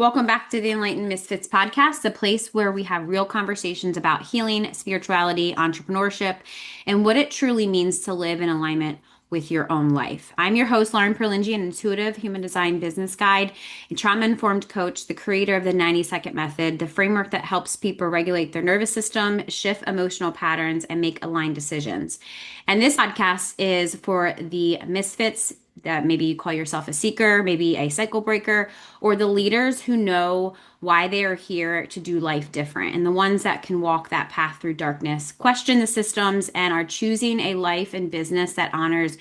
Welcome back to the Enlightened Misfits podcast, a place where we have real conversations about healing, spirituality, entrepreneurship, and what it truly means to live in alignment with your own life. I'm your host, Lauren Perlingi, an intuitive human design business guide, a trauma-informed coach, the creator of the 90-second method, the framework that helps people regulate their nervous system, shift emotional patterns, and make aligned decisions. And this podcast is for the misfits that maybe you call yourself a seeker, maybe a cycle breaker, or the leaders who know why they are here to do life different, and the ones that can walk that path through darkness, question the systems, and are choosing a life and business that honors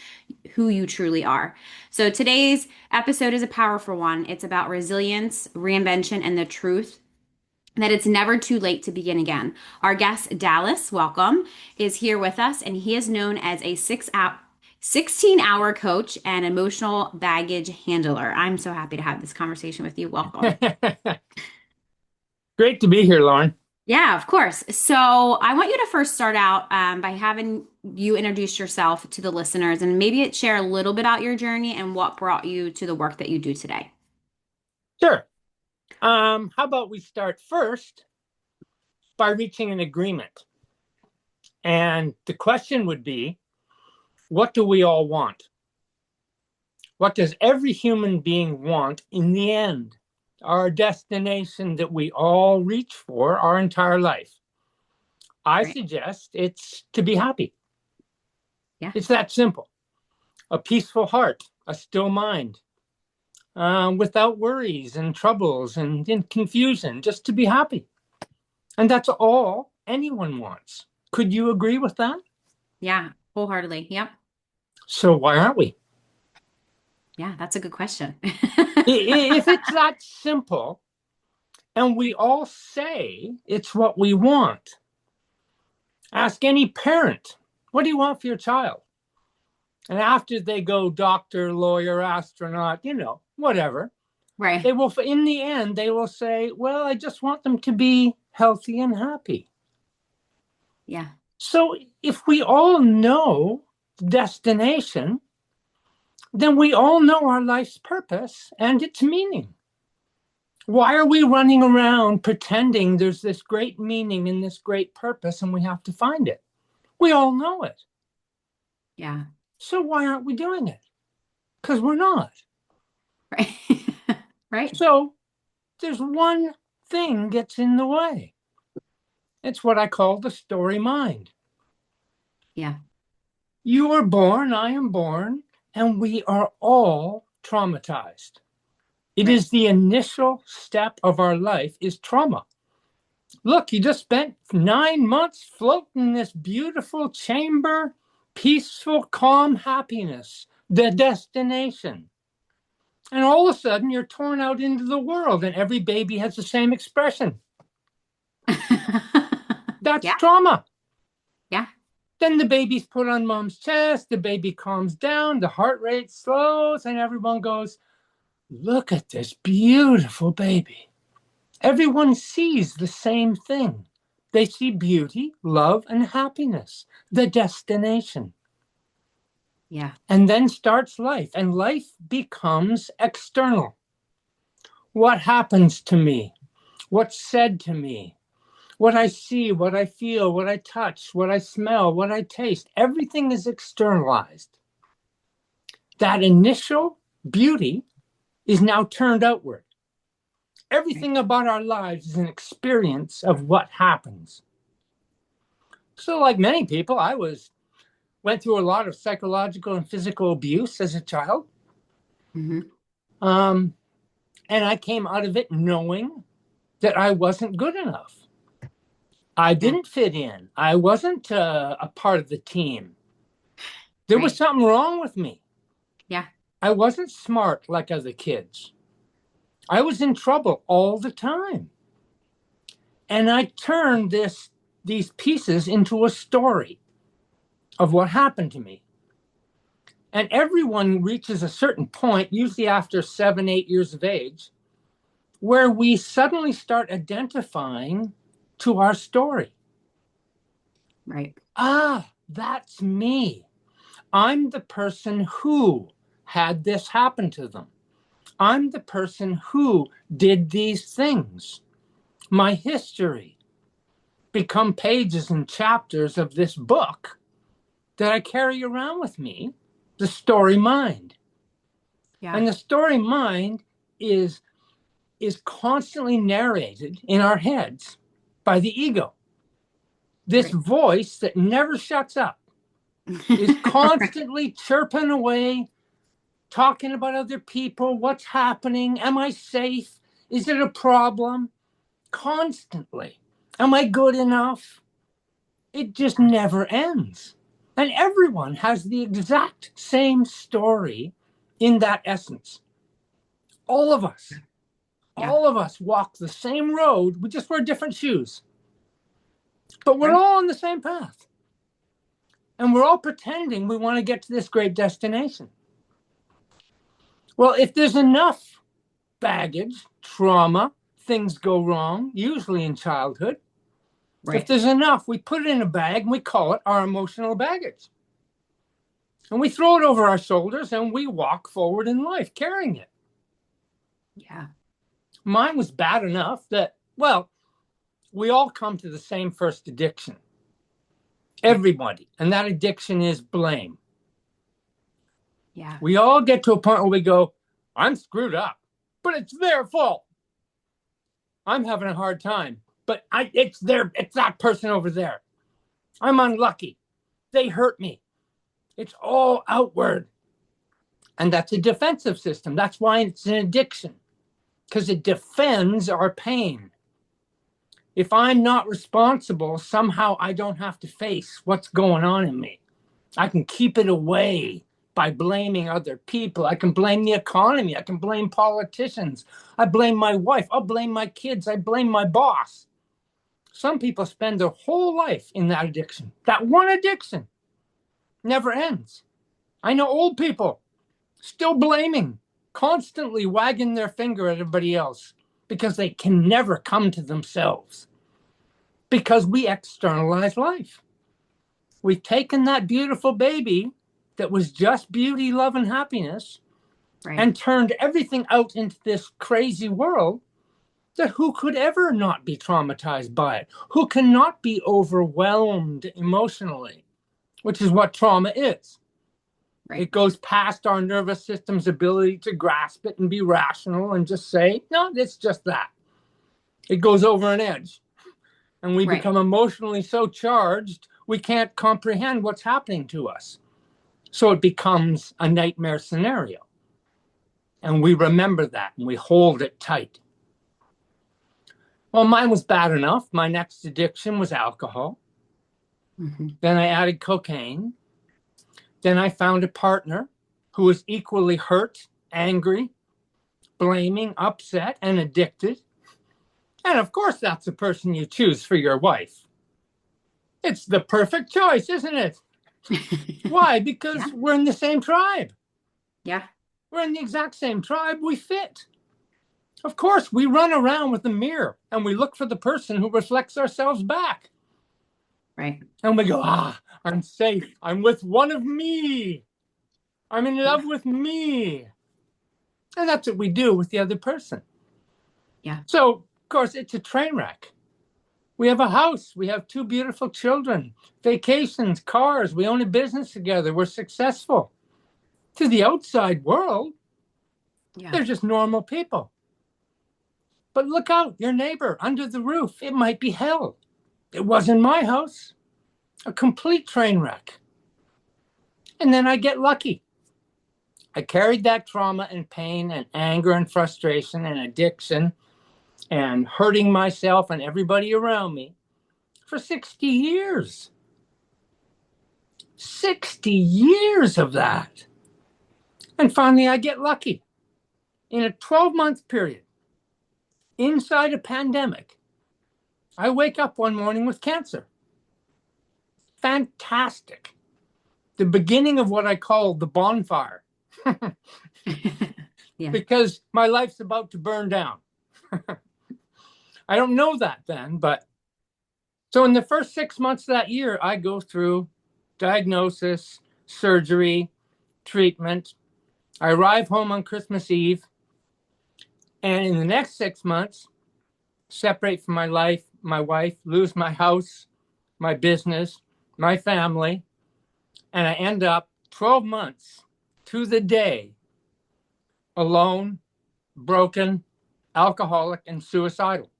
who you truly are. So today's episode is a powerful one. It's about resilience, reinvention, and the truth that it's never too late to begin again. Our guest, Dallas, welcome, is here with us, and he is known as a 16-hour coach and emotional baggage handler. I'm so happy to have this conversation with you. Welcome. Great to be here, Lauren. Yeah, of course. So I want you to first start out by having you introduce yourself to the listeners and maybe share a little bit about your journey and what brought you to the work that you do today. Sure. How about we start first by reaching an agreement? And the question would be, what do we all want? What does every human being want in the end? Our destination that we all reach for our entire life. I Right. suggest it's to be happy. Yeah. It's that simple. A peaceful heart, a still mind, without worries and troubles and confusion, just to be happy. And that's all anyone wants. Could you agree with that? Yeah. Wholeheartedly. Yep. So why aren't we? Yeah, that's a good question. If it's that simple and we all say it's what we want, ask any parent, what do you want for your child? And after they go doctor, lawyer, astronaut, whatever, Right. they will, in the end, they will say, well, I just want them to be healthy and happy. Yeah. So if we all know the destination, then we all know our life's purpose and its meaning. Why are we running around pretending there's this great meaning and this great purpose and we have to find it? We all know it. Yeah. So why aren't we doing it? Because we're not. Right. Right. So there's one thing gets in the way. It's what I call the story mind. Yeah. You are born, I am born, and we are all traumatized. It Right. is the initial step of our life is trauma. Look, you just spent 9 months floating in this beautiful chamber, peaceful, calm happiness, the destination. And all of a sudden, you're torn out into the world, and every baby has the same expression. That's Yeah. trauma. Yeah. Then the baby's put on mom's chest, the baby calms down, the heart rate slows, and everyone goes, look at this beautiful baby. Everyone sees the same thing. They see beauty, love, and happiness, the destination. Yeah. And then starts life, and life becomes external. What happens to me? What's said to me? What I see, what I feel, what I touch, what I smell, what I taste, everything is externalized. That initial beauty is now turned outward. Right. Everything about our lives is an experience of what happens. So, like many people, went through a lot of psychological and physical abuse as a child. Mm-hmm. Um, and I came out of it knowing that I wasn't good enough. I Yeah. didn't fit in. I wasn't a part of the team. There was Right. something wrong with me. Yeah. I wasn't smart like other kids. I was in trouble all the time. And I turned these pieces into a story of what happened to me. And everyone reaches a certain point, usually after 7, 8 years of age, where we suddenly start identifying to our story. Right. Ah, that's me. I'm the person who had this happen to them. I'm the person who did these things. My history become pages and chapters of this book that I carry around with me, the story mind. Yeah. And the story mind is constantly narrated in our heads by the ego. This Right. voice that never shuts up is Right. constantly chirping away, talking about other people, what's happening, am I safe? Is it a problem? Constantly. Am I good enough? It just never ends. And everyone has the exact same story in that essence. All of us. Yeah. All of us walk the same road. We just wear different shoes. But we're Right. all on the same path. And we're all pretending we want to get to this great destination. Well, if there's enough baggage, trauma, things go wrong, usually in childhood. If Right. there's enough, we put it in a bag and we call it our emotional baggage. And we throw it over our shoulders and we walk forward in life carrying it. Yeah. Mine was bad enough that, well, we all come to the same first addiction. Right. Everybody. And that addiction is blame. Yeah. We all get to a point where we go, I'm screwed up, but it's their fault. I'm having a hard time, but it's that person over there. I'm unlucky. They hurt me. It's all outward. And that's a defensive system. That's why it's an addiction, because it defends our pain. If I'm not responsible, somehow I don't have to face what's going on in me. I can keep it away by blaming other people. I can blame the economy. I can blame politicians. I blame my wife. I'll blame my kids. I blame my boss. Some people spend their whole life in that addiction. That one addiction never ends. I know old people still blaming, constantly wagging their finger at everybody else because they can never come to themselves. Because we externalize life. We've taken that beautiful baby that was just beauty, love, and happiness Right. and turned everything out into this crazy world that who could ever not be traumatized by it? Who cannot be overwhelmed emotionally, which is what trauma is. Right. It goes past our nervous system's ability to grasp it and be rational and just say, no, it's just that. It goes over an edge. And we Right. become emotionally so charged, we can't comprehend what's happening to us. So it becomes a nightmare scenario. And we remember that and we hold it tight. Well, mine was bad enough. My next addiction was alcohol. Mm-hmm. Then I added cocaine. Then I found a partner who was equally hurt, angry, blaming, upset, and addicted. And of course, that's the person you choose for your wife. It's the perfect choice, isn't it? Why? Because Yeah. we're in the same tribe. Yeah. We're in the exact same tribe. We fit. Of course, we run around with a mirror and we look for the person who reflects ourselves back. Right. And we go, I'm safe. I'm with one of me. I'm in Yeah. love with me. And that's what we do with the other person. Yeah. So, of course, it's a train wreck. We have a house. We have two beautiful children, vacations, cars. We own a business together. We're successful. To the outside world, Yeah. they're just normal people. But look out, your neighbor under the roof. It might be hell. It wasn't my house. A complete train wreck. And then I get lucky. I carried that trauma and pain and anger and frustration and addiction and hurting myself and everybody around me for 60 years. 60 years of that. And finally, I get lucky. In a 12-month period, inside a pandemic, I wake up one morning with cancer. Fantastic. The beginning of what I call the bonfire. Yeah. Because my life's about to burn down. I don't know that then, but so in the first 6 months of that year, I go through diagnosis, surgery, treatment. I arrive home on Christmas Eve. And in the next 6 months, separate from my life, my wife, lose my house, my business, my family. And I end up 12 months to the day alone, broken, alcoholic, and suicidal.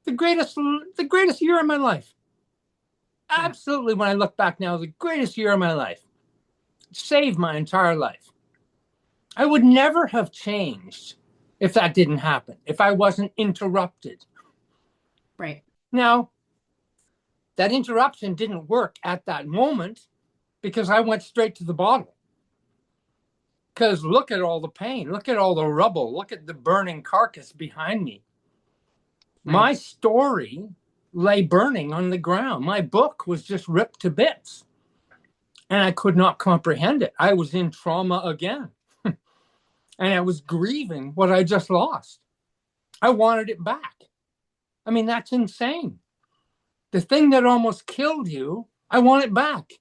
The greatest year of my life. Absolutely, when I look back now, the greatest year of my life. Saved my entire life. I would never have changed if that didn't happen, if I wasn't interrupted. Right. Now, that interruption didn't work at that moment because I went straight to the bottle. Because look at all the pain, look at all the rubble, look at the burning carcass behind me. Right. My story lay burning on the ground. My book was just ripped to bits. And I could not comprehend it. I was in trauma again. And I was grieving what I just lost. I wanted it back. I mean, that's insane. The thing that almost killed you, I want it back.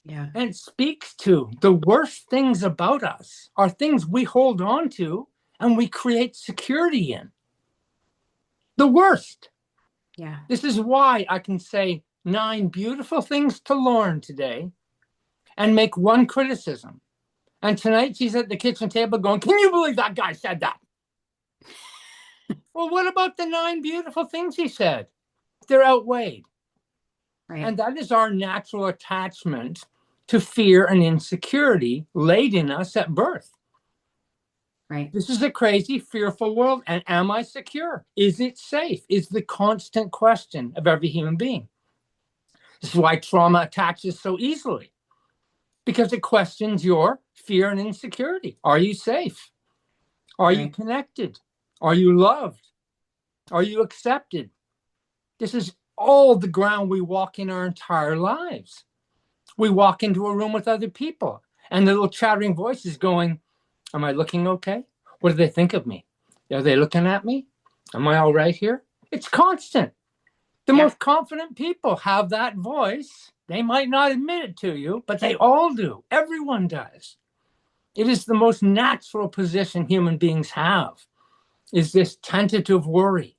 Yeah. And it speaks to the worst things about us are things we hold on to and we create security in. The worst. Yeah. This is why I can say 9 beautiful things to Lauren today and make one criticism. And tonight she's at the kitchen table going, can you believe that guy said that? Well, what about the 9 beautiful things he said? They're outweighed. Right. And that is our natural attachment to fear and insecurity laid in us at birth. Right. This is a crazy, fearful world. And am I secure? Is it safe? Is the constant question of every human being. This is why trauma attaches so easily, because it questions your fear and insecurity. Are you safe? Are you connected? Are you loved? Are you accepted? This is all the ground we walk in our entire lives. We walk into a room with other people and the little chattering voices going, am I looking okay? What do they think of me? Are they looking at me? Am I all right here? It's constant. The most confident people have that voice. They might not admit it to you, but they all do. Everyone does. It is the most natural position human beings have, is this tentative worry.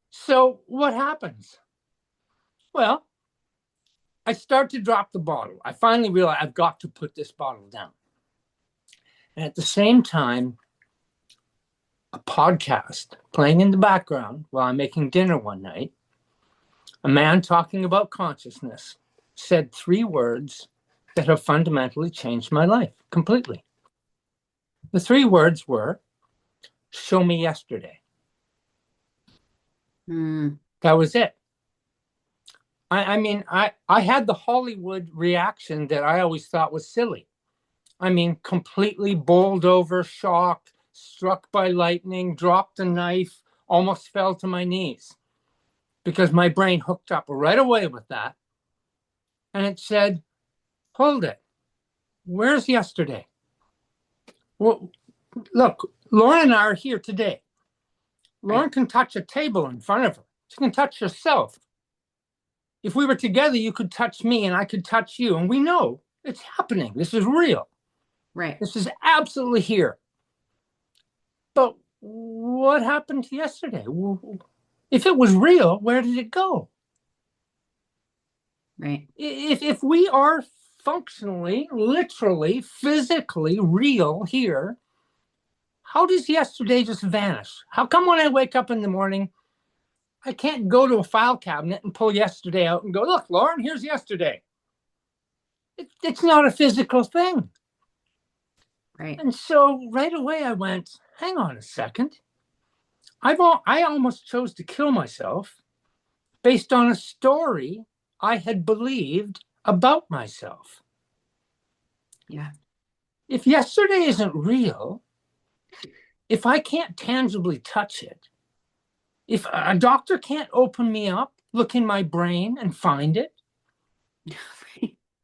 So what happens? Well, I start to drop the bottle. I finally realize I've got to put this bottle down. And at the same time, a podcast playing in the background while I'm making dinner one night, a man talking about consciousness said 3 words that have fundamentally changed my life completely. The 3 words were, show me yesterday. That was it. I mean, I had the Hollywood reaction that I always thought was silly. I mean, completely bowled over, shocked, struck by lightning, dropped a knife, almost fell to my knees because my brain hooked up right away with that. And it said, hold it. Where's yesterday? Well, look, Lauren and I are here today. Lauren can touch a table in front of her. She can touch herself. If we were together, you could touch me and I could touch you. And we know it's happening. This is real. Right. This is absolutely here. But what happened yesterday? If it was real, where did it go? Right. If we are functionally, literally, physically real here, how does yesterday just vanish? How come when I wake up in the morning, I can't go to a file cabinet and pull yesterday out and go, look, Lauren, here's yesterday. It's not a physical thing. Right. And so right away I went, hang on a second. I almost chose to kill myself based on a story I had believed about myself. Yeah. If yesterday isn't real, if I can't tangibly touch it, if a doctor can't open me up, look in my brain and find it,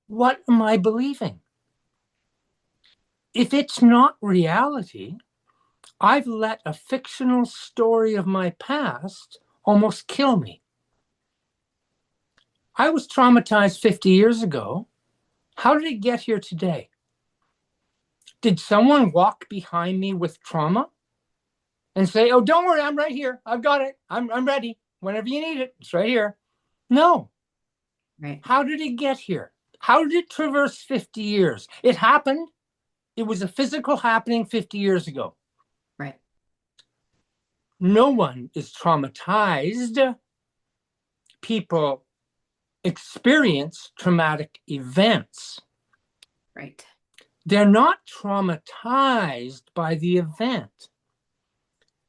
what am I believing? If it's not reality, I've let a fictional story of my past almost kill me. I was traumatized 50 years ago. How did it get here today? Did someone walk behind me with trauma and say, oh, don't worry, I'm right here. I've got it. I'm ready. Whenever you need it, it's right here. No. Right. How did it get here? How did it traverse 50 years? It happened. It was a physical happening 50 years ago. Right. No one is traumatized. People experience traumatic events. Right. They're not traumatized by the event.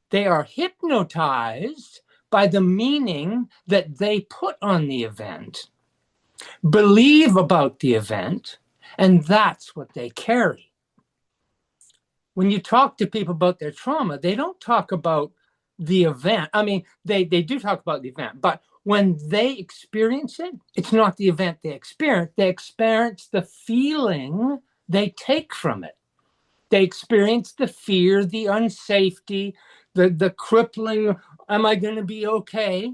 They are hypnotized by the meaning that they put on the event, believe about the event, and that's what they carry. When you talk to people about their trauma, they don't talk about the event. I mean, they do talk about the event, but when they experience it, it's not the event they experience. They experience the feeling they take from it. They experience the fear, the unsafety, the crippling, am I going to be okay?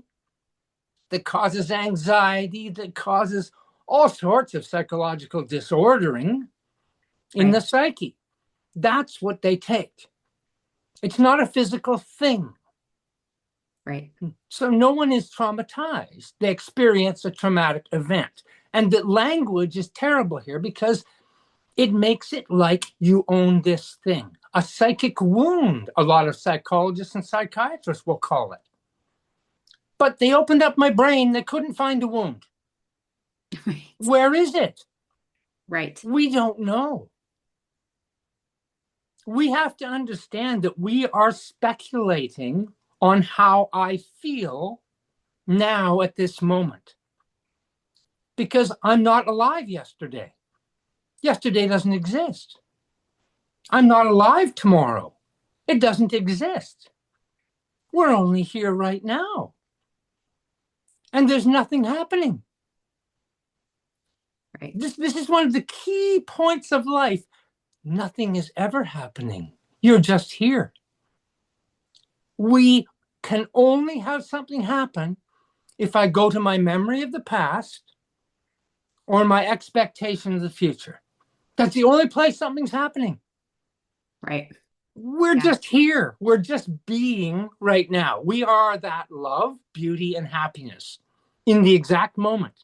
That causes anxiety, that causes all sorts of psychological disordering in the psyche. That's what they take. It's not a physical thing. Right. So no one is traumatized. They experience a traumatic event. And the language is terrible here because it makes it like you own this thing. A psychic wound, a lot of psychologists and psychiatrists will call it. But they opened up my brain. They couldn't find a wound. Right. Where is it? Right. We don't know. We have to understand that we are speculating on how I feel now at this moment. Because I'm not alive yesterday. Yesterday doesn't exist. I'm not alive tomorrow. It doesn't exist. We're only here right now. And there's nothing happening. Right. This is one of the key points of life. Nothing is ever happening. You're just here. We can only have something happen if I go to my memory of the past or my expectation of the future. That's the only place something's happening. Right. We're just here. We're just being right now. We are that love, beauty, and happiness in the exact moment.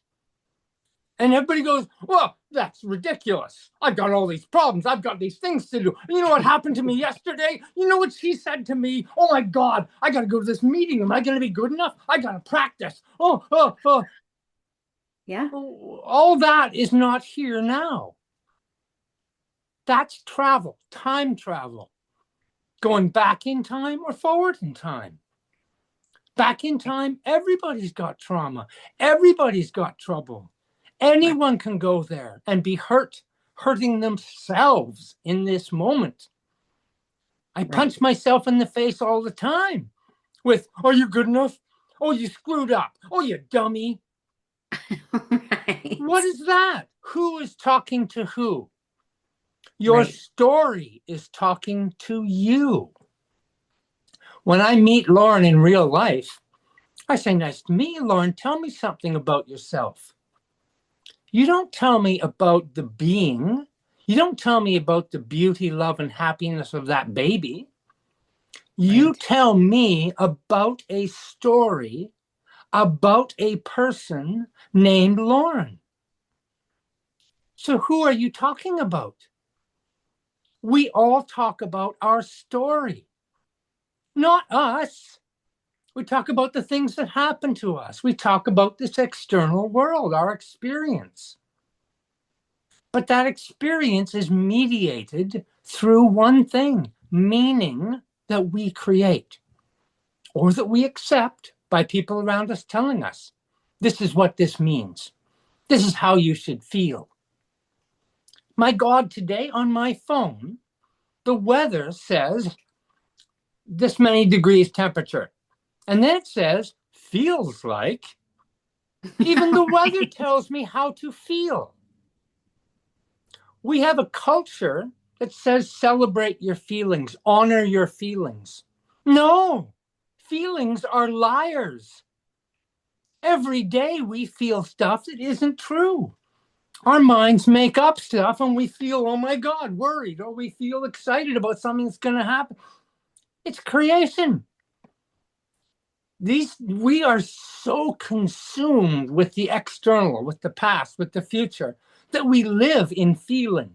And everybody goes, well, that's ridiculous. I've got all these problems. I've got these things to do. You know what happened to me yesterday? You know what she said to me? Oh, my God, I got to go to this meeting. Am I going to be good enough? I got to practice. Yeah. All that is not here now. That's travel, time travel. Going back in time or forward in time. Back in time, everybody's got trauma. Everybody's got trouble. Anyone can go there and be hurting themselves in this moment. I punch myself in the face all the time with, are you good enough? Oh, you screwed up. Oh, you dummy. Right. What is that? Who is talking to who? Your story is talking to you. When I meet Lauren in real life, I say, nice to meet you, Lauren. Tell me something about yourself. You don't tell me about the being. You don't tell me about the beauty, love, and happiness of that baby. You tell me about a story about a person named Lauren. So who are you talking about? We all talk about our story, not us. We talk about the things that happen to us. We talk about this external world, our experience. But that experience is mediated through one thing, meaning that we create or that we accept by people around us telling us, this is what this means. This is how you should feel. My God, today on my phone, the weather says this many degrees temperature. And then it says, feels like. Even the weather tells me how to feel. We have a culture that says celebrate your feelings, honor your feelings. No, feelings are liars. Every day we feel stuff that isn't true. Our minds make up stuff and we feel, oh my God, worried, or we feel excited about something that's going to happen. It's creation. We are so consumed with the external, with the past, with the future, that we live in feeling,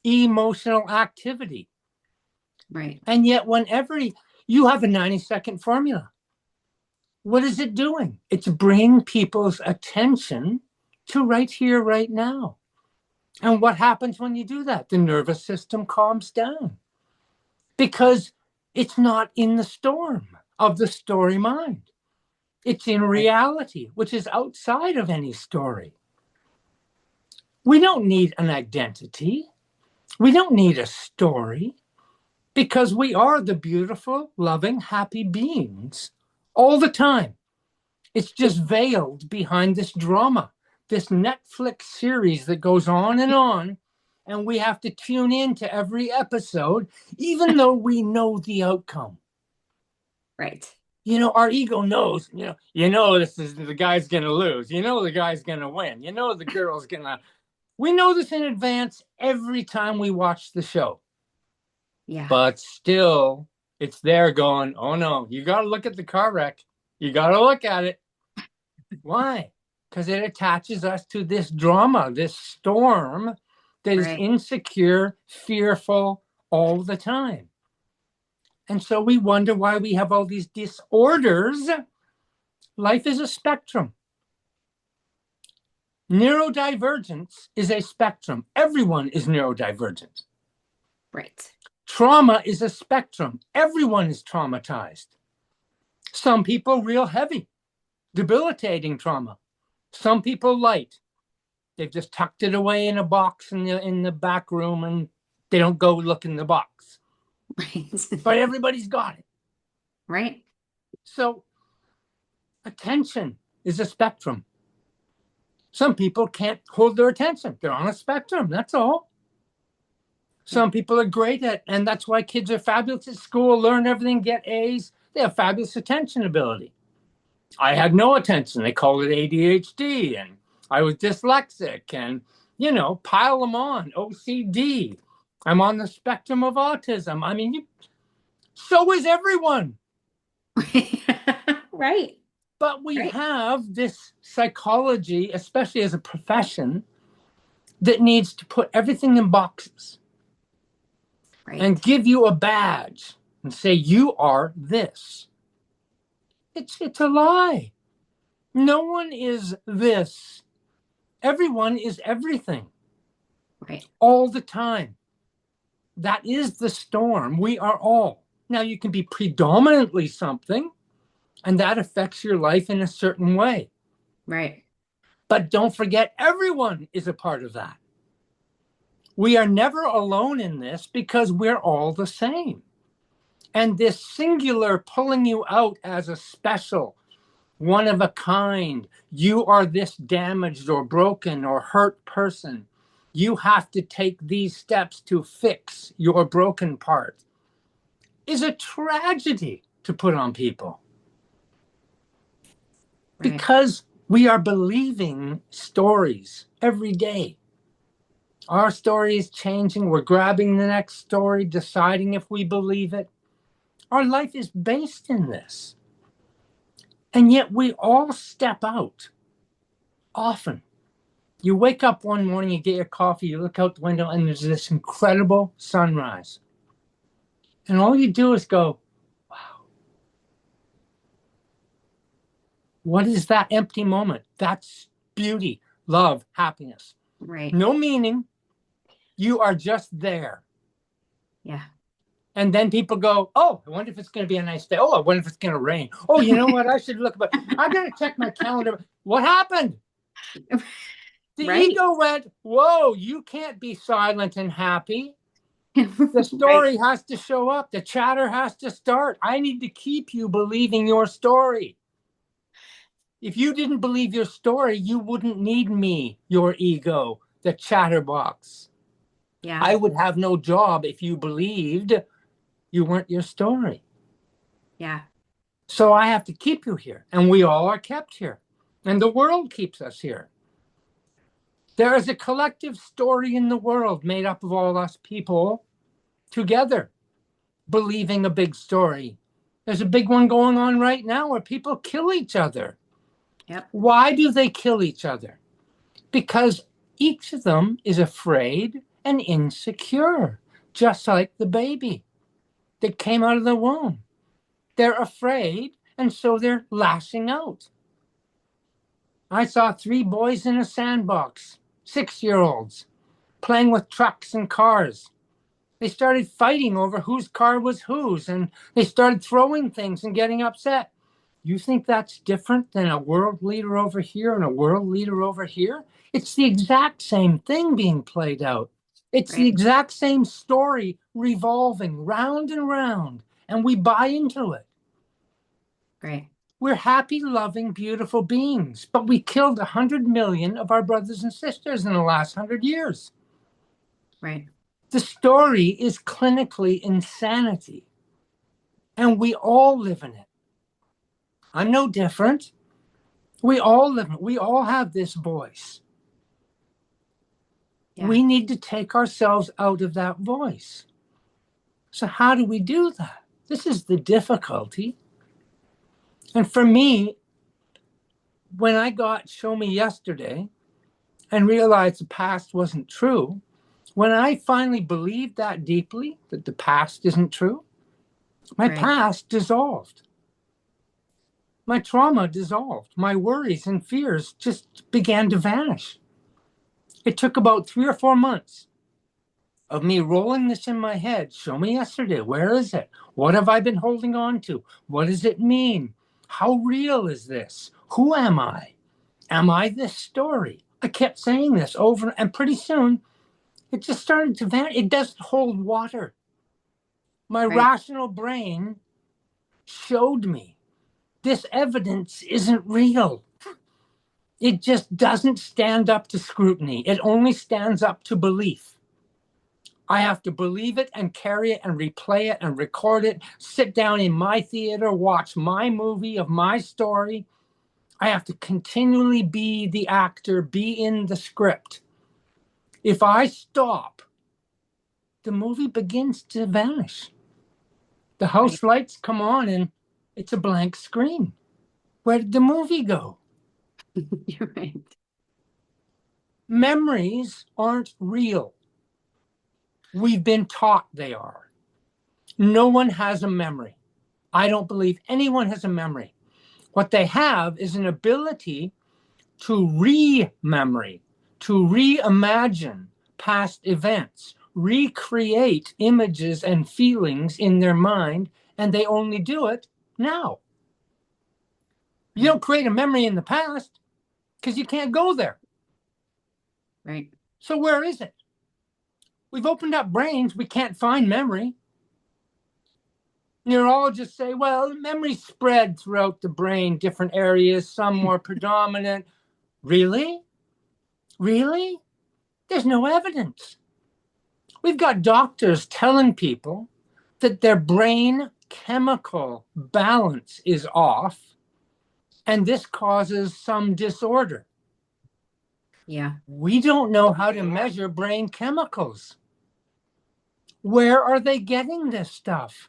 emotional activity. Right. And yet, whenever you have a 90-second formula, what is it doing? It's bringing people's attention to right here, right now. And what happens when you do that? The nervous system calms down because it's not in the storm of the story mind. It's in reality, which is outside of any story. We don't need an identity. We don't need a story because we are the beautiful, loving, happy beings all the time. It's just veiled behind this drama, this Netflix series that goes on, and we have to tune in to every episode, even though we know the outcome. Right. Our ego knows, this is the guy's going to lose. The guy's going to win. The girl's going to. We know this in advance every time we watch the show. Yeah. But still, it's there going, oh no, you got to look at the car wreck. You got to look at it. Why? Because it attaches us to this drama, this storm that is insecure, fearful all the time. And so we wonder why we have all these disorders. Life is a spectrum. Neurodivergence is a spectrum. Everyone is neurodivergent. Right. Trauma is a spectrum. Everyone is traumatized. Some people real heavy, debilitating trauma. Some people light. They've just tucked it away in a box in the back room and they don't go look in the box. Right. But everybody's got it. Right. So attention is a spectrum. Some people can't hold their attention. They're on a spectrum. That's all. Some people are great at, and that's why kids are fabulous at school, learn everything, get A's. They have fabulous attention ability. I had no attention. They called it ADHD, and I was dyslexic, and, pile them on, OCD. I'm on the spectrum of autism. I mean, so is everyone. Right. But we have this psychology, especially as a profession, that needs to put everything in boxes and give you a badge and say, you are this. It's a lie. No one is this. Everyone is everything. Right. All the time. That is the storm. We are all. Now, you can be predominantly something, and that affects your life in a certain way. Right. But don't forget, everyone is a part of that. We are never alone in this because we're all the same. And this singular pulling you out as a special, one of a kind, you are this damaged or broken or hurt person. You have to take these steps to fix your broken part, is a tragedy to put on people. Right. Because we are believing stories every day. Our story is changing. We're grabbing the next story, deciding if we believe it. Our life is based in this. And yet we all step out often. You wake up one morning, you get your coffee, you look out the window, and there's this incredible sunrise. And all you do is go, wow. What is that empty moment? That's beauty, love, happiness. Right. No meaning. You are just there. Yeah. And then people go, oh, I wonder if it's going to be a nice day. Oh, I wonder if it's going to rain. Oh, you know what? I should look, but I got to check my calendar. What happened? The ego went, whoa, you can't be silent and happy. The story has to show up. The chatter has to start. I need to keep you believing your story. If you didn't believe your story, you wouldn't need me, your ego, the chatterbox. Yeah. I would have no job if you believed you weren't your story. Yeah. So I have to keep you here. And we all are kept here. And the world keeps us here. There is a collective story in the world made up of all us people together, believing a big story. There's a big one going on right now where people kill each other. Yep. Why do they kill each other? Because each of them is afraid and insecure, just like the baby that came out of the womb. They're afraid, and so they're lashing out. I saw 3 boys in a sandbox, 6-year-olds, playing with trucks and cars. They started fighting over whose car was whose, and they started throwing things and getting upset. You think that's different than a world leader over here and a world leader over here? It's the exact same thing being played out. It's the Right. exact same story revolving round and round, and we buy into it. Right. We're happy, loving, beautiful beings, but we killed 100 million of our brothers and sisters in the last 100 years. Right. The story is clinically insanity, and we all live in it. I'm no different. We all live in it. We all have this voice. Yeah. We need to take ourselves out of that voice. So how do we do that? This is the difficulty. And for me, when I got Show Me Yesterday and realized the past wasn't true, when I finally believed that deeply, that the past isn't true, my Right. past dissolved. My trauma dissolved. My worries and fears just began to vanish. It took about 3 or 4 months of me rolling this in my head. Show me yesterday. Where is it? What have I been holding on to? What does it mean? How real is this? Who am I? Am I this story? I kept saying this over, and pretty soon it just started to vanish. It doesn't hold water. My Right. rational brain showed me this evidence isn't real. It just doesn't stand up to scrutiny. It only stands up to belief. I have to believe it and carry it and replay it and record it, sit down in my theater, watch my movie of my story. I have to continually be the actor, be in the script. If I stop, the movie begins to vanish. The Right. house lights come on and it's a blank screen. Where did the movie go? You're right. Memories aren't real. We've been taught they are. No one has a memory. I don't believe anyone has a memory. What they have is an ability to re-memory, to reimagine past events, recreate images and feelings in their mind, and they only do it now. You don't create a memory in the past because you can't go there. Right. So where is it? We've opened up brains. We can't find memory. Neurologists say, well, memory spread throughout the brain, different areas, some more predominant. Really? Really? There's no evidence. We've got doctors telling people that their brain chemical balance is off, and this causes some disorder. Yeah. We don't know how to measure brain chemicals. Where are they getting this stuff?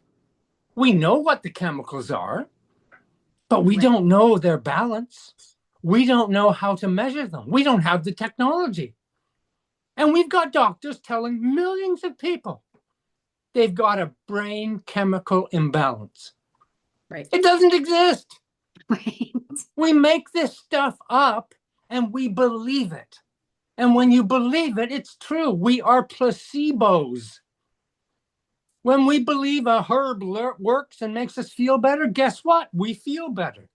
We know what the chemicals are, but we Right. don't know their balance. We don't know how to measure them. We don't have the technology. And we've got doctors telling millions of people they've got a brain chemical imbalance. Right. It doesn't exist. Right. We make this stuff up and we believe it. And when you believe it, it's true. We are placebos. When we believe a herb works and makes us feel better, guess what? We feel better.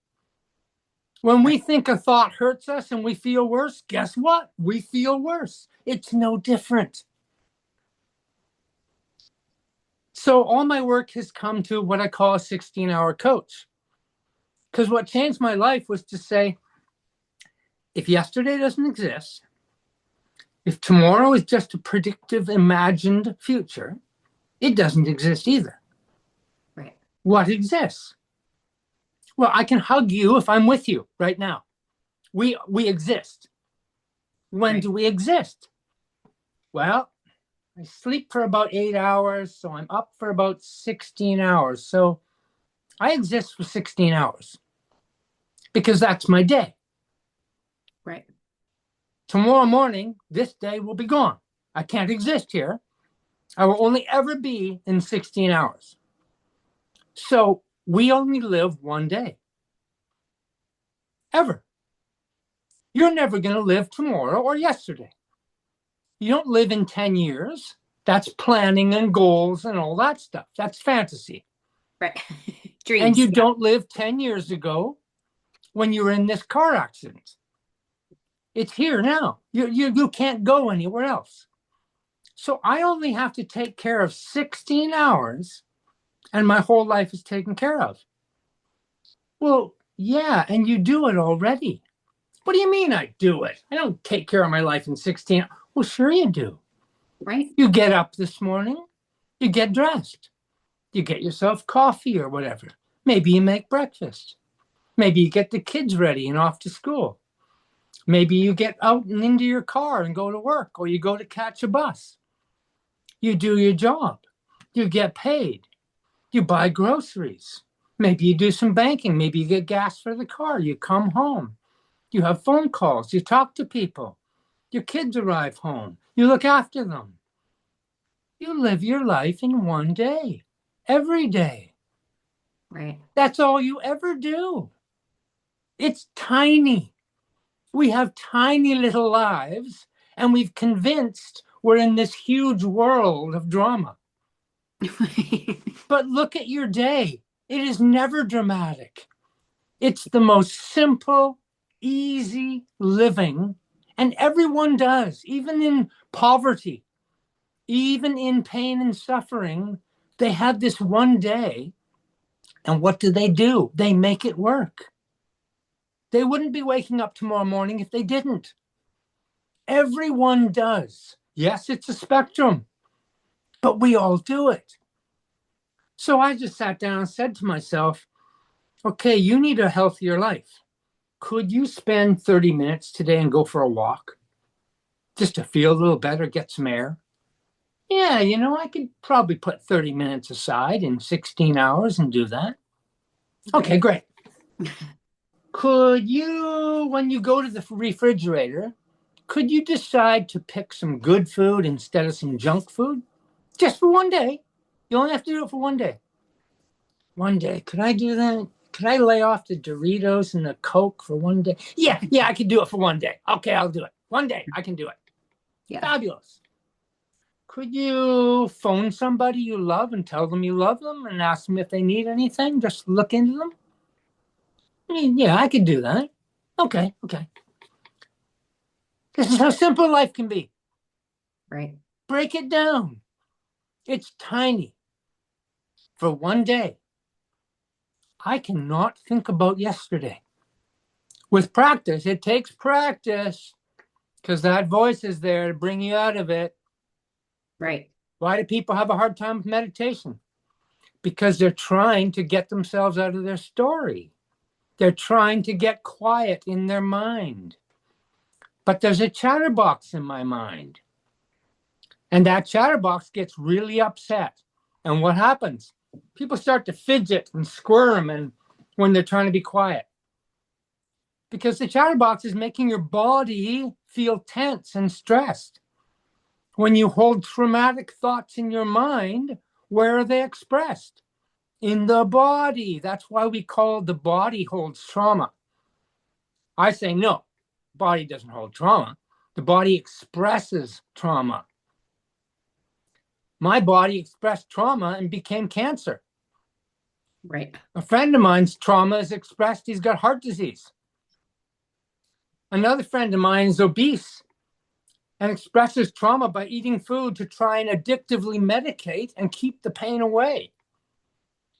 When we think a thought hurts us and we feel worse, guess what? We feel worse. It's no different. So all my work has come to what I call a 16-hour coach. Because what changed my life was to say, if yesterday doesn't exist, if tomorrow is just a predictive, imagined future, it doesn't exist either. Right. What exists? Well, I can hug you if I'm with you right now. We exist. When Right. do we exist? Well, I sleep for about 8 hours, so I'm up for about 16 hours. So I exist for 16 hours because that's my day. Right. Tomorrow morning, this day will be gone. I can't exist here. I will only ever be in 16 hours. So we only live one day. Ever. You're never going to live tomorrow or yesterday. You don't live in 10 years. That's planning and goals and all that stuff. That's fantasy. Right. And Dreams. you Yeah. don't live 10 years ago when you were in this car accident. It's here now. You can't go anywhere else. So I only have to take care of 16 hours and my whole life is taken care of. Well, yeah, and you do it already. What do you mean I do it? I don't take care of my life in 16. Well, sure you do. Right. You get up this morning, you get dressed, you get yourself coffee or whatever. Maybe you make breakfast. Maybe you get the kids ready and off to school. Maybe you get out and into your car and go to work, or you go to catch a bus. You do your job. You get paid. You buy groceries. Maybe you do some banking. Maybe you get gas for the car. You come home. You have phone calls. You talk to people. Your kids arrive home. You look after them. You live your life in one day, every day. Right. That's all you ever do. It's tiny. We have tiny little lives, and we've convinced we're in this huge world of drama. But look at your day. It is never dramatic. It's the most simple, easy living, and everyone does, even in poverty, even in pain and suffering. They have this one day, and what do? They make it work. They wouldn't be waking up tomorrow morning if they didn't. Everyone does. Yes, it's a spectrum, but we all do it. So I just sat down and said to myself, okay, you need a healthier life. Could you spend 30 minutes today and go for a walk just to feel a little better, get some air? Yeah, I could probably put 30 minutes aside in 16 hours and do that. Okay, great. Could you, when you go to the refrigerator, could you decide to pick some good food instead of some junk food? Just for one day. You only have to do it for one day. One day. Could I do that? Could I lay off the Doritos and the Coke for one day? Yeah, I can do it for one day. Okay, I'll do it. One day, I can do it. Yeah. Fabulous. Could you phone somebody you love and tell them you love them and ask them if they need anything? Just look into them? I mean, yeah, I could do that. Okay. This is how simple life can be. Right. Break it down. It's tiny. For one day, I cannot think about yesterday. With practice, it takes practice because that voice is there to bring you out of it. Right. Why do people have a hard time with meditation? Because they're trying to get themselves out of their story. They're trying to get quiet in their mind. But there's a chatterbox in my mind. And that chatterbox gets really upset. And what happens? People start to fidget and squirm and when they're trying to be quiet. Because the chatterbox is making your body feel tense and stressed. When you hold traumatic thoughts in your mind, where are they expressed? In the body. That's why we call the body holds trauma. I say no, body doesn't hold trauma. The body expresses trauma. My body expressed trauma and became cancer. Right. A friend of mine's trauma is expressed, he's got heart disease. Another friend of mine is obese and expresses trauma by eating food to try and addictively medicate and keep the pain away.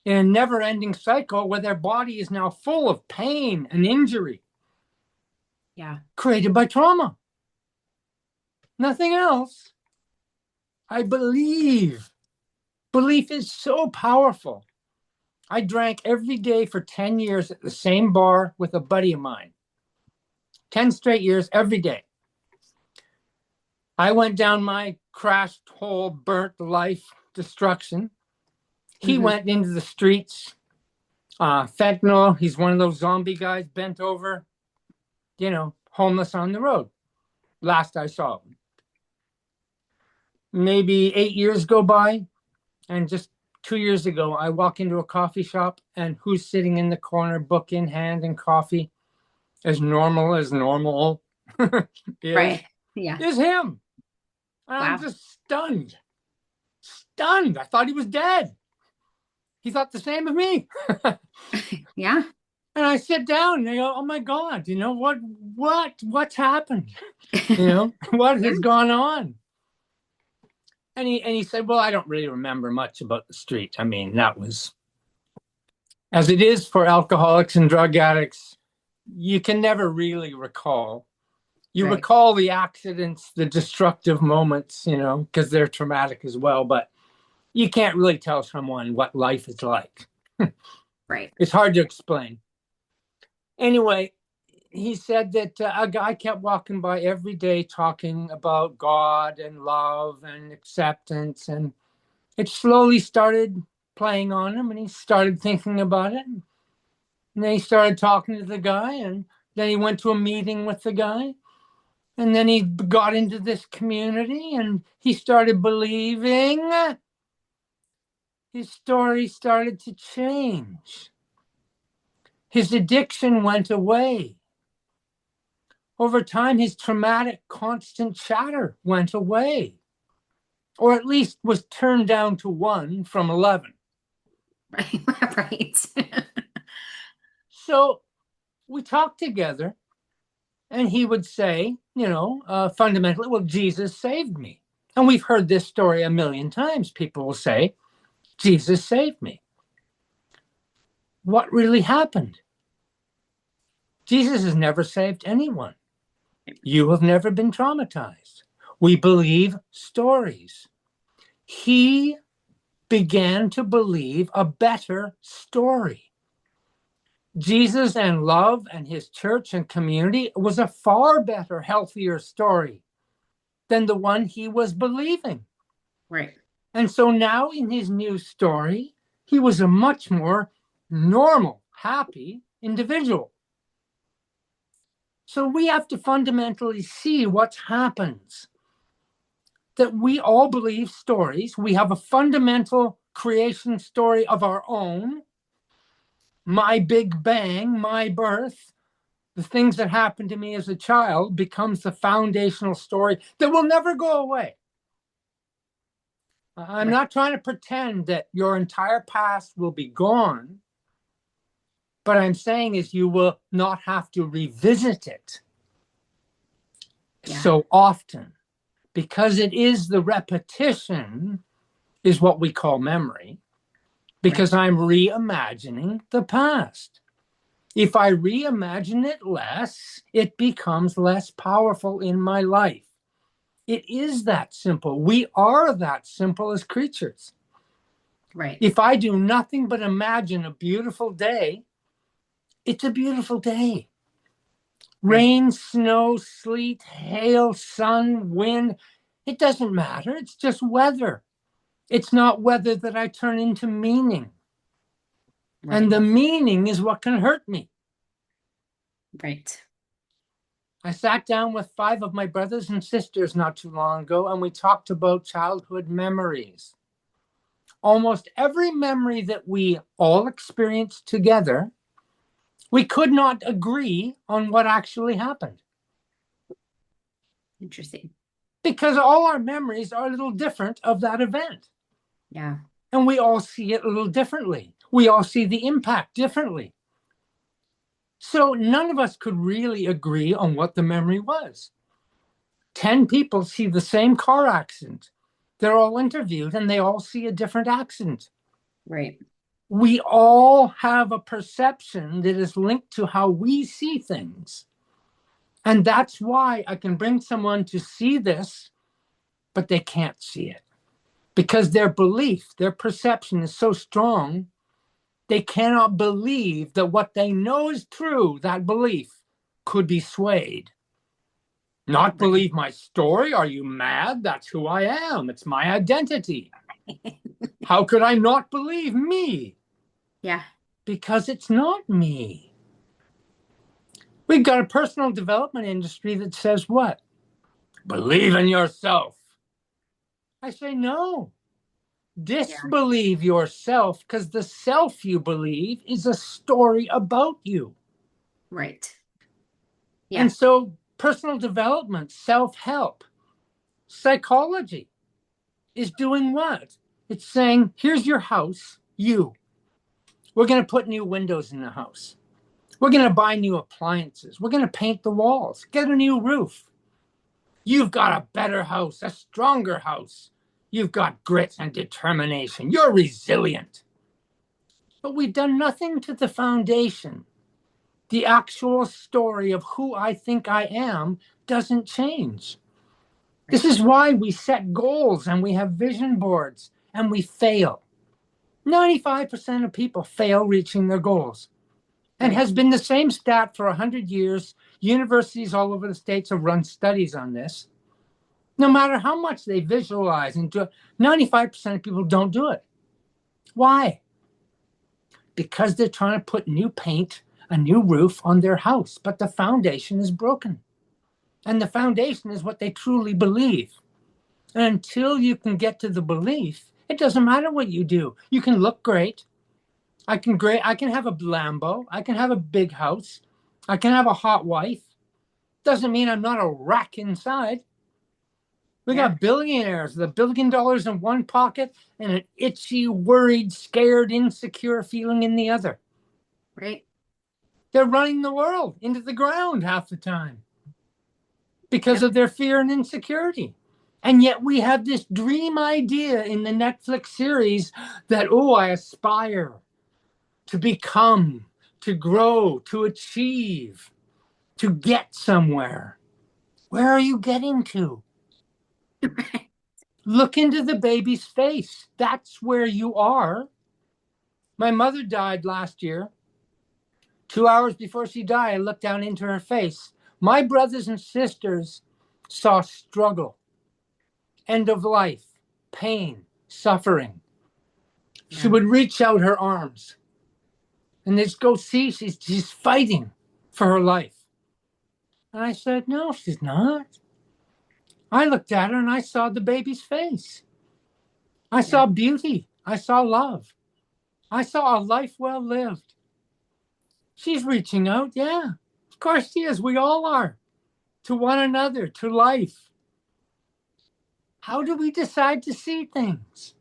In a never-ending cycle where their body is now full of pain and injury. Yeah. Created by trauma. Nothing else. I believe. Belief is so powerful. I drank every day for 10 years at the same bar with a buddy of mine. 10 straight years, every day. I went down my crashed hole, burnt life destruction. He Mm-hmm. went into the streets. Fentanyl, he's one of those zombie guys bent over, homeless on the road. Last I saw him. Maybe 8 years go by, and just 2 years ago, I walk into a coffee shop, and who's sitting in the corner, book in hand and coffee, as normal is, Right. Yeah. is him. And I'm Wow. just stunned. Stunned. I thought he was dead. He thought the same of me. Yeah. And I sit down and I go, oh my God, what's happened? What Yeah. has gone on? And he said, well, I don't really remember much about the street. I mean, that was, as it is for alcoholics and drug addicts, you can never really recall. You Right. recall the accidents, the destructive moments, because they're traumatic as well, but you can't really tell someone what life is like. Right. It's hard to explain. Anyway, he said that a guy kept walking by every day talking about God and love and acceptance, and it slowly started playing on him, and he started thinking about it. And then he started talking to the guy, and then he went to a meeting with the guy, and then he got into this community, and he started believing. His story started to change. His addiction went away. Over time, his traumatic constant chatter went away, or at least was turned down to 1 from 11. Right. Right. So we talked together, and he would say, fundamentally, well, Jesus saved me. And we've heard this story a million times. People will say, Jesus saved me. What really happened? Jesus has never saved anyone. You have never been traumatized. We believe stories. He began to believe a better story. Jesus and love and his church and community was a far better, healthier story than the one he was believing. Right. And so now in his new story, he was a much more normal, happy individual. So we have to fundamentally see what happens. That we all believe stories. We have a fundamental creation story of our own. My Big Bang, my birth, the things that happened to me as a child becomes the foundational story that will never go away. I'm not trying to pretend that your entire past will be gone. But I'm saying is you will not have to revisit it so often, because it is the repetition is what we call memory, because I'm reimagining the past. If I reimagine it less, it becomes less powerful in my life. It is that simple. We are that simple as creatures. Right. If I do nothing but imagine a beautiful day, it's a beautiful day. Rain, snow, sleet, hail, sun, wind, it doesn't matter. It's just weather. It's not weather that I turn into meaning. Right. And the meaning is what can hurt me. Right. I sat down with 5 of my brothers and sisters not too long ago, and we talked about childhood memories. Almost every memory that we all experienced together, we could not agree on what actually happened. Interesting. Because all our memories are a little different of that event. Yeah. And we all see it a little differently. We all see the impact differently. So none of us could really agree on what the memory was. 10 people see the same car accident. They're all interviewed and they all see a different accident. Right. We all have a perception that is linked to how we see things. And that's why I can bring someone to see this, but they can't see it. Because their belief, their perception is so strong, they cannot believe that what they know is true, that belief, could be swayed. Not believe my story? Are you mad? That's who I am. It's my identity. How could I not believe me? Yeah. Because it's not me. We've got a personal development industry that says what? Believe in yourself. I say no. Yeah. Disbelieve yourself, because the self you believe is a story about you. Right. Yeah. And so personal development, self-help, psychology is doing what? It's saying, here's your house, you. We're going to put new windows in the house. We're going to buy new appliances. We're going to paint the walls, get a new roof. You've got a better house, a stronger house. You've got grit and determination. You're resilient. But we've done nothing to the foundation. The actual story of who I think I am doesn't change. This is why we set goals and we have vision boards and we fail. 95% of people fail reaching their goals. And has been the same stat for 100 years. Universities all over the States have run studies on this. No matter how much they visualize and do it, 95% of people don't do it. Why? Because they're trying to put new paint, a new roof on their house, but the foundation is broken. And the foundation is what they truly believe. And until you can get to the belief, it doesn't matter what you do. You can look great. I can have a Lambo. I can have a big house. I can have a hot wife. Doesn't mean I'm not a wreck inside. We got billionaires with $1 billion in one pocket and an itchy, worried, scared, insecure feeling in the other. Right. They're running the world into the ground half the time because of their fear and insecurity. And yet we have this dream idea in the Netflix series that, oh, I aspire to become, to grow, to achieve, to get somewhere. Where are you getting to? Look into the baby's face. That's where you are. My mother died last year. 2 hours before she died, I looked down into her face. My brothers and sisters saw struggle, end of life, pain, suffering. She would reach out her arms and they'd go see she's fighting for her life. And I said, no, she's not. I looked at her and I saw the baby's face. I saw beauty. I saw love. I saw a life well lived. She's reaching out. Yeah, of course she is. We all are. To one another, to life. How do we decide to see things?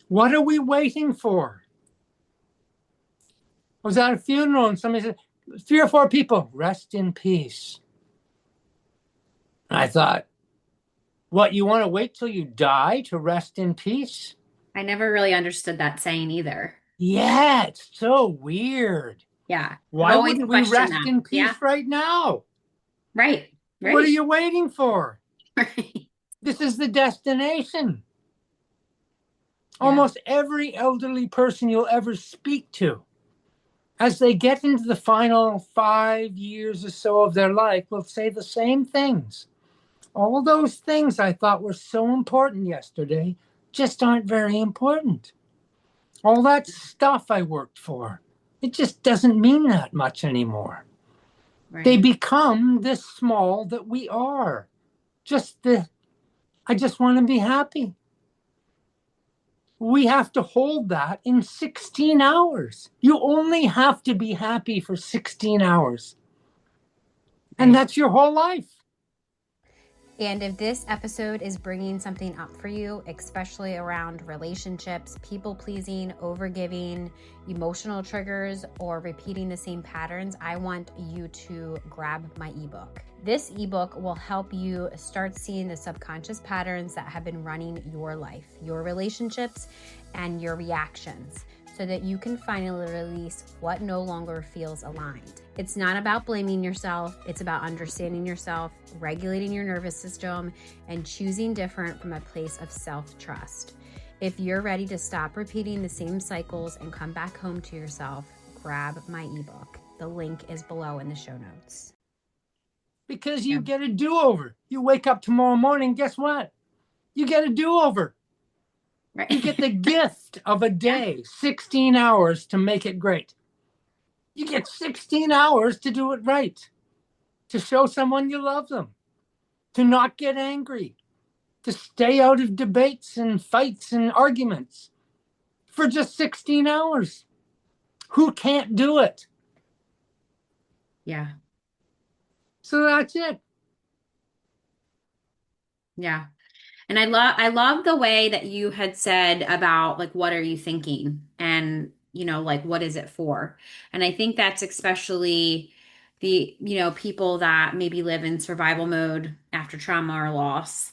What are we waiting for? I was at a funeral and somebody said, 3 or 4 people, rest in peace. And I thought, what, you want to wait till you die to rest in peace? I never really understood that saying either. Yeah, it's so weird. Yeah. Why wouldn't we rest in peace right now? Right. What are you waiting for? Right. This is the destination. Almost every elderly person you'll ever speak to, as they get into the final 5 years or so of their life, will say the same things. All those things I thought were so important yesterday just aren't very important. All that stuff I worked for, it just doesn't mean that much anymore. Right. They become this small that we are. I just want to be happy. We have to hold that in 16 hours. You only have to be happy for 16 hours. And that's your whole life. And if this episode is bringing something up for you, especially around relationships, people pleasing, overgiving, emotional triggers, or repeating the same patterns, I want you to grab my ebook. This ebook will help you start seeing the subconscious patterns that have been running your life, your relationships, and your reactions, so that you can finally release what no longer feels aligned. It's not about blaming yourself. It's about understanding yourself, regulating your nervous system, and choosing different from a place of self-trust. If you're ready to stop repeating the same cycles and come back home to yourself, grab my ebook. The link is below in the show notes. because Yeah. you get a do-over. You wake up tomorrow morning, guess what? You get a do-over. Right. You get the gift of a Yeah. day, 16 hours to make it great. You get 16 hours to do it right, to show someone you love them, to not get angry, to stay out of debates and fights and arguments for just 16 hours. Who can't do it? Yeah. So that's it. Yeah. And I love the way that you had said about like what are you thinking and like what is it for? And I think that's especially the people that maybe live in survival mode after trauma or loss.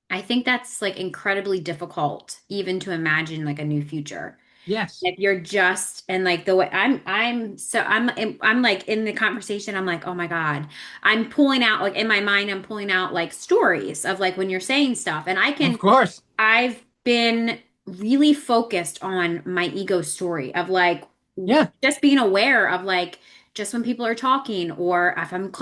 I think that's like incredibly difficult even to imagine like a new future. Yes. If you're just and like the way I'm like in the conversation, I'm like, oh my God. I'm pulling out like in my mind, I'm pulling out like stories of like when you're saying stuff. And Of course. I've been really focused on my ego story of like Yeah. just being aware of like just when people are talking or if I'm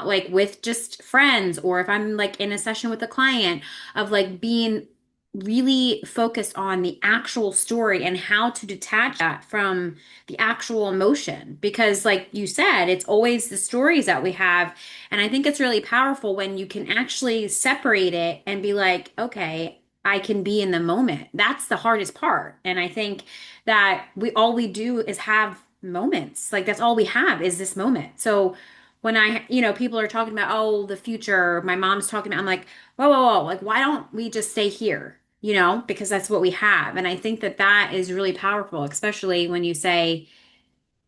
like with just friends or if I'm like in a session with a client of like being really focused on the actual story and how to detach that from the actual emotion because like you said it's always the stories that we have and I think it's really powerful when you can actually separate it and be like okay I can be in the moment. That's the hardest part. And I think that we do is have moments. Like that's all we have is this moment. So when people are talking about, oh, the future, my mom's talking about, I'm like, whoa, whoa, whoa. Like, why don't we just stay here? Because that's what we have. And I think that that is really powerful, especially when you say,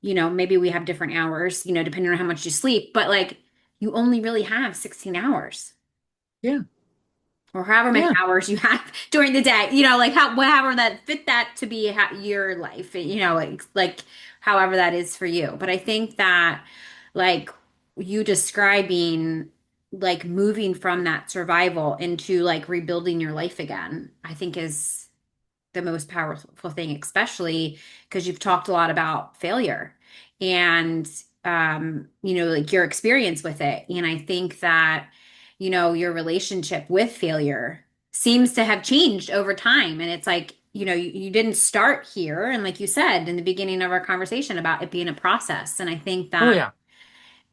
maybe we have different hours, depending on how much you sleep, but like you only really have 16 hours Yeah. or however many Yeah. hours you have during the day, like however that fit that to be your life, like however that is for you. But I think that like you describing like moving from that survival into like rebuilding your life again, I think is the most powerful thing, especially because you've talked a lot about failure and like your experience with it. And I think that, your relationship with failure seems to have changed over time. And it's like, you didn't start here. And like you said in the beginning of our conversation about it being a process. And I think Oh, that yeah.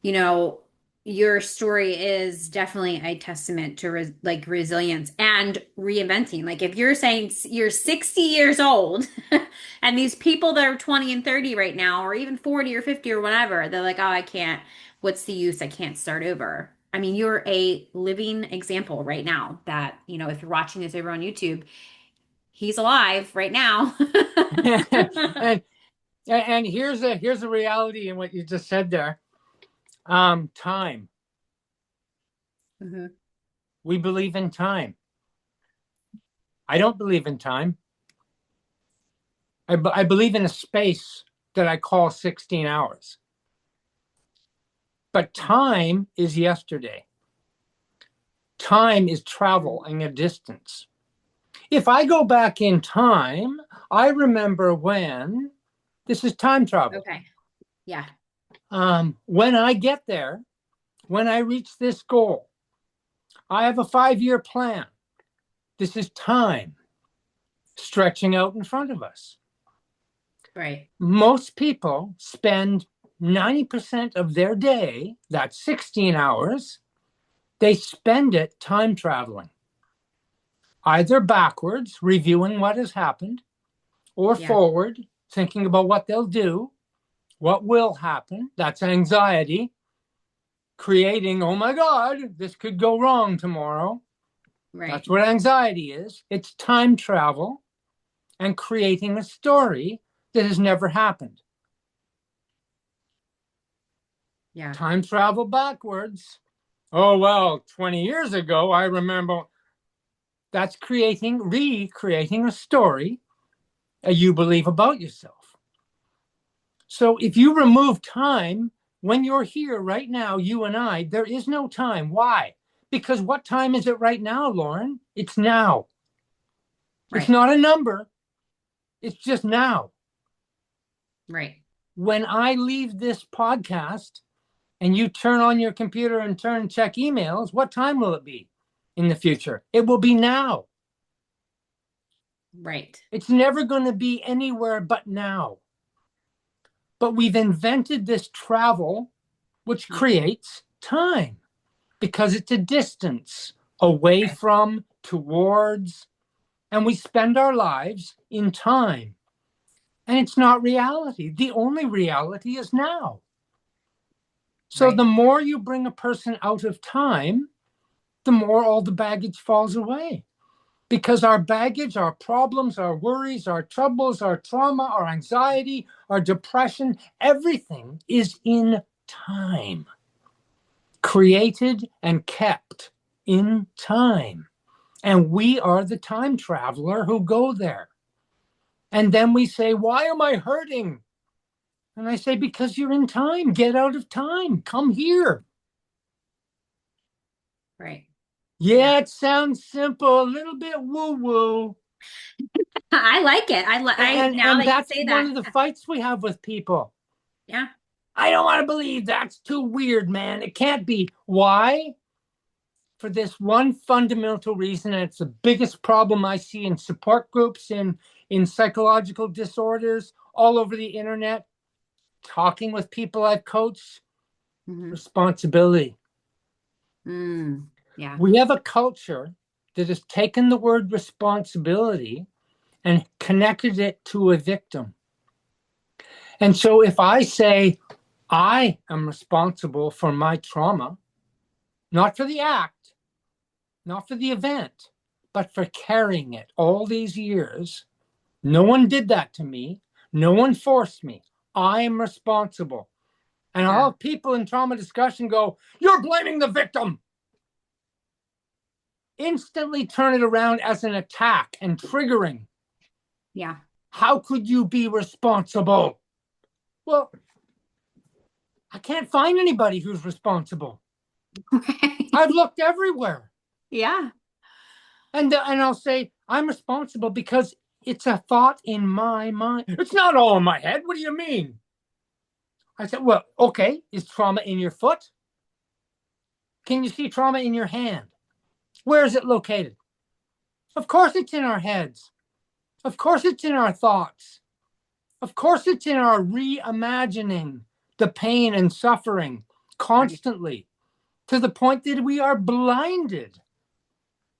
you know, your story is definitely a testament to like resilience and reinventing. Like if you're saying you're 60 years old and these people that are 20 and 30 right now, or even 40 or 50 or whatever, they're like, oh, I can't, what's the use? I can't start over. I mean, you're a living example right now that, if you're watching this over on YouTube, he's alive right now. and and here's a reality in what you just said there. Time. Mhm. We believe in time. I don't believe in time. I believe in a space that I call 16 hours. But time is yesterday. Time is traveling a distance. If I go back in time, I remember when this is time travel. Okay. Yeah. When I get there, when I reach this goal, I have a 5-year plan. This is time stretching out in front of us. Right. Most people spend 90% of their day, that's 16 hours, they spend it time traveling, either backwards, reviewing what has happened, or Yeah. forward, thinking about what they'll do, what will happen. That's anxiety, creating, oh my God, this could go wrong tomorrow. Right. That's what anxiety is. It's time travel and creating a story that has never happened. Yeah. Time travel backwards. Oh, well, 20 years ago, I remember. That's recreating a story that you believe about yourself. So if you remove time, when you're here right now, you and I, there is no time. Why? Because what time is it right now, Lauren? It's now. It's Right. not a number. It's just now. Right. When I leave this podcast, and you turn on your computer and check emails, what time will it be in the future? It will be now. Right. It's never going to be anywhere but now. But we've invented this travel, which creates time because it's a distance away from, towards, and we spend our lives in time. And it's not reality. The only reality is now. So the more you bring a person out of time, the more all the baggage falls away. Because our baggage, our problems, our worries, our troubles, our trauma, our anxiety, our depression, everything is in time. Created and kept in time. And we are the time traveler who go there. And then we say, why am I hurting? And I say, because you're in time. Get out of time. Come here. Right. Yeah, it sounds simple, a little bit woo-woo. I like it. Now And that you that's say one that. of the fights we have with people. Yeah. I don't want to believe that's too weird, man. It can't be. Why? For this one fundamental reason, and it's the biggest problem I see in support groups, in psychological disorders, all over the internet, talking with people I've coached. Responsibility. Yeah. We have a culture that has taken the word responsibility and connected it to a victim. And so if I say, I am responsible for my trauma, not for the act, not for the event, but for carrying it all these years. No one did that to me. No one forced me. I am responsible. And I'll have people in trauma discussion go, you're blaming the victim. Instantly turn it around as an attack and triggering. Yeah. How could you be responsible? Well, I can't find anybody who's responsible. I've looked everywhere. Yeah. And I'll say, I'm responsible because it's a thought in my mind. It's not all in my head. What do you mean? I said, well, okay, is trauma in your foot? Can you see trauma in your hand? Where is it located? Of course it's in our heads. Of course it's in our thoughts. Of course it's in our reimagining the pain and suffering constantly to the point that we are blinded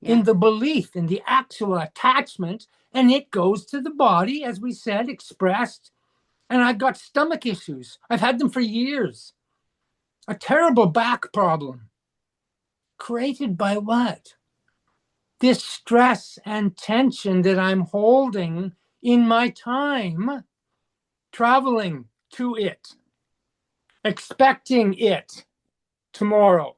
in the belief, in the actual attachment, and it goes to the body, as we said, expressed. And I've got stomach issues. I've had them for years. A terrible back problem. Created by what? This stress and tension that I'm holding in my time traveling to it, expecting it tomorrow.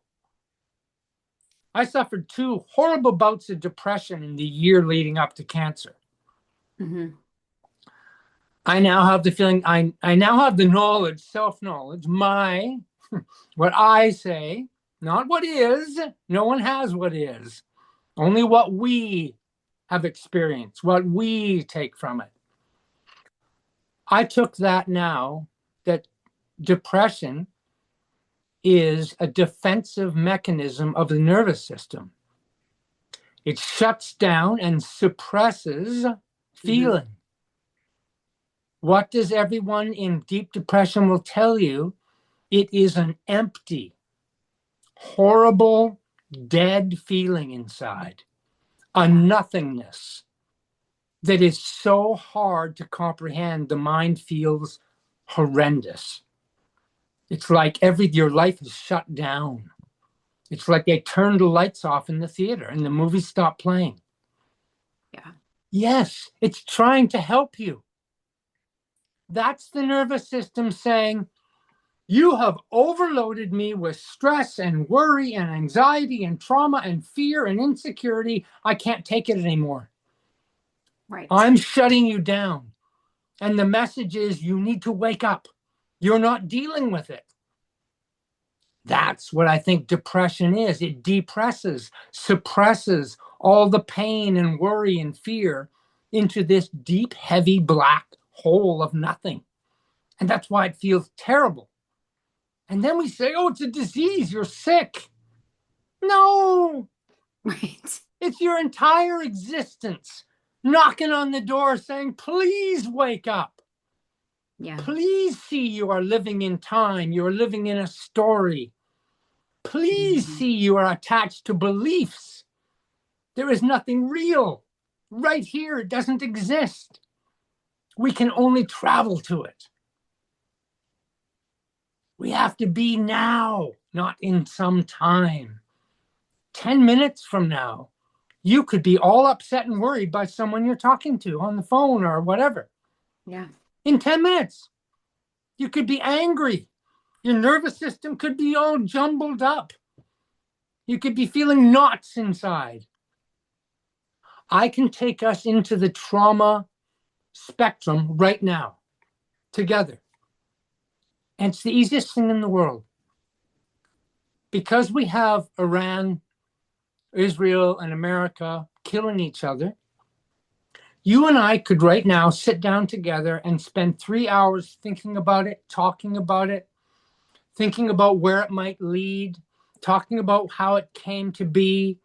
I suffered 2 horrible bouts of depression in the year leading up to cancer. I now have the feeling, I now have the knowledge, self-knowledge, what I say, not what is. No one has what is. Only what we have experienced, what we take from it. I took that now that depression is a defensive mechanism of the nervous system. It shuts down and suppresses feeling. What does everyone in deep depression will tell you? It is an empty, horrible, dead feeling inside, a nothingness that is so hard to comprehend. The mind feels horrendous. It's like your life is shut down. It's like they turned the lights off in the theater and the movie stopped playing. Yeah. Yes, it's trying to help you. That's the nervous system saying, you have overloaded me with stress and worry and anxiety and trauma and fear and insecurity. I can't take it anymore. Right. I'm shutting you down. And the message is, you need to wake up. You're not dealing with it. That's what I think depression is. It depresses, suppresses all the pain and worry and fear into this deep, heavy, black hole of nothing. And that's why it feels terrible. And then we say, oh, it's a disease. You're sick. No, Right. it's your entire existence knocking on the door saying, please wake up. Yeah. Please see you are living in time. You are living in a story. Please Mhm. see you are attached to beliefs. There is nothing real right here. It doesn't exist. We can only travel to it. We have to be now, not in some time. 10 minutes from now, you could be all upset and worried by someone you're talking to on the phone or whatever. Yeah. In 10 minutes, you could be angry. Your nervous system could be all jumbled up. You could be feeling knots inside. I can take us into the trauma spectrum right now together. And it's the easiest thing in the world. Because we have Iran, Israel, and America killing each other, you and I could right now sit down together and spend 3 hours thinking about it, talking about it, thinking about where it might lead, talking about how it came to be.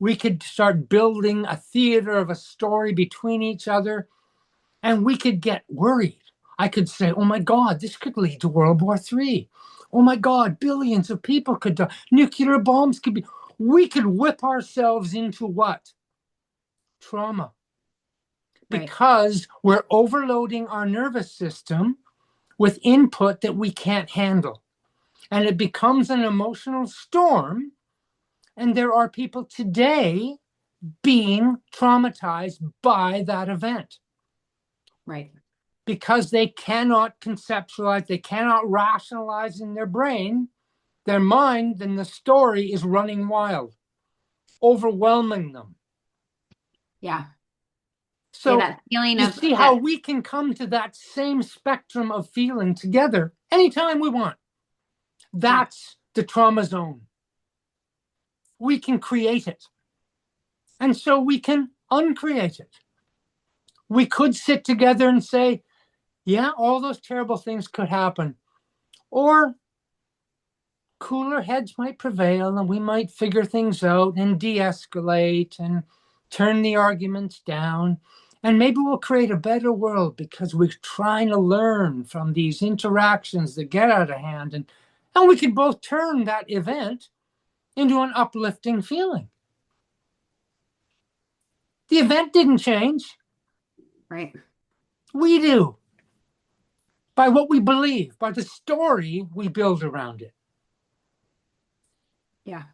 We could start building a theater of a story between each other, and we could get worried. I could say, oh my God, this could lead to World War III. Oh my God, billions of people could die. Nuclear bombs could be. We could whip ourselves into what? Trauma. Right. Because we're overloading our nervous system with input that we can't handle. And it becomes an emotional storm. And there are people today being traumatized by that event Right. because they cannot conceptualize, they cannot rationalize in their brain, their mind, then the story is running wild, overwhelming them. Yeah. Yeah. So That feeling you of see how that. we can come to that same spectrum of feeling together anytime we want. Yeah. That's the trauma zone. We can create it. And so we can uncreate it. We could sit together and say, yeah, all those terrible things could happen. Or cooler heads might prevail and we might figure things out and de escalate and turn the arguments down. And maybe we'll create a better world because we're trying to learn from these interactions that get out of hand. And we could both turn that event into an uplifting feeling. The event didn't change. Right. We do. By what we believe, by the story we build around it. Yeah.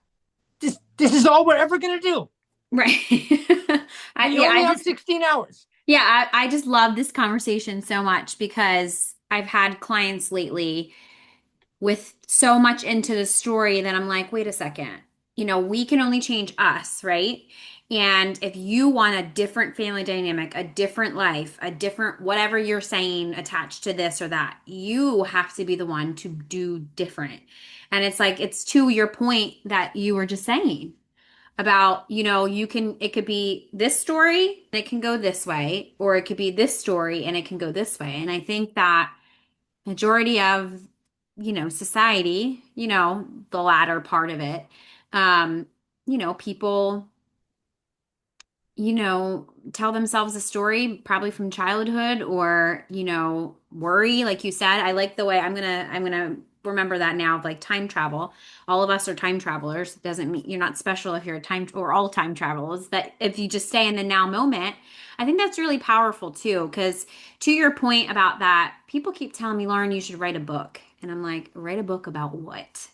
This is all we're ever going to do. Right. We Yeah, only have 16 hours. yeah, I just love this conversation so much because I've had clients lately with so much into the story that I'm like, wait a second. We can only change us, right? And if you want a different family dynamic, a different life, a different whatever you're saying attached to this or that, you have to be the one to do different. And it's like, it's to your point that you were just saying about, it could be this story and it can go this way, or it could be this story and it can go this way. And I think that majority of, society, the latter part of it, people, tell themselves a story probably from childhood or, worry, like you said. I like the way I'm gonna remember that now, like time travel. All of us are time travelers. Doesn't mean you're not special if you're a time or all time travelers, but if you just stay in the now moment, I think that's really powerful too. Because to your point about that, people keep telling me, Lauren, you should write a book. And I'm like, write a book about what?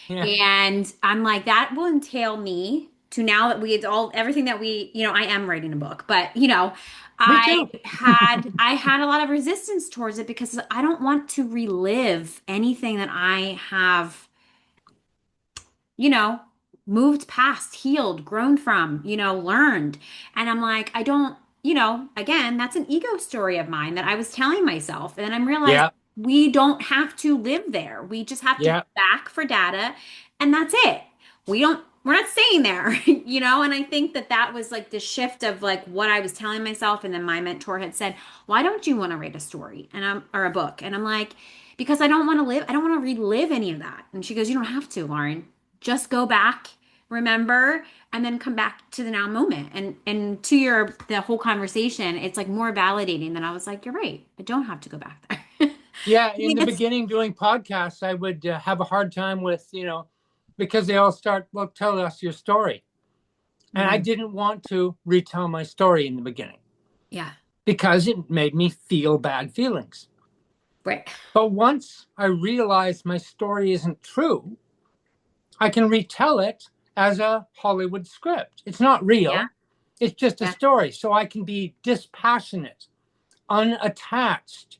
Yeah, And I'm like, that will entail me to now that we all everything that we, I am writing a book, but me I too. I had a lot of resistance towards it because I don't want to relive anything that I have, you know, moved past, healed, grown from, learned. And I'm like, I don't, again, that's an ego story of mine that I was telling myself. And then I'm realizing Yeah, we don't have to live there. We just have to go yeah, back for data and that's it. We're we're not staying there, you know? And I think that that was like the shift of like what I was telling myself. And then my mentor had said, why don't you want to write a story or a book? And I'm like, because I don't want to relive any of that. And she goes, you don't have to, Lauren. Just go back, remember, and then come back to the now moment. And to the whole conversation, it's like more validating than I was like, you're right. I don't have to go back there. Yeah, I in think the it's beginning doing podcasts, I would have a hard time with, because they all start, well, tell us your story. And I mm, didn't want to retell my story in the beginning yeah, because it made me feel bad feelings. right. But once I realized my story isn't true, I can retell it as a Hollywood script. It's not Yeah, real, it's just a yeah, story. So I can be dispassionate, unattached.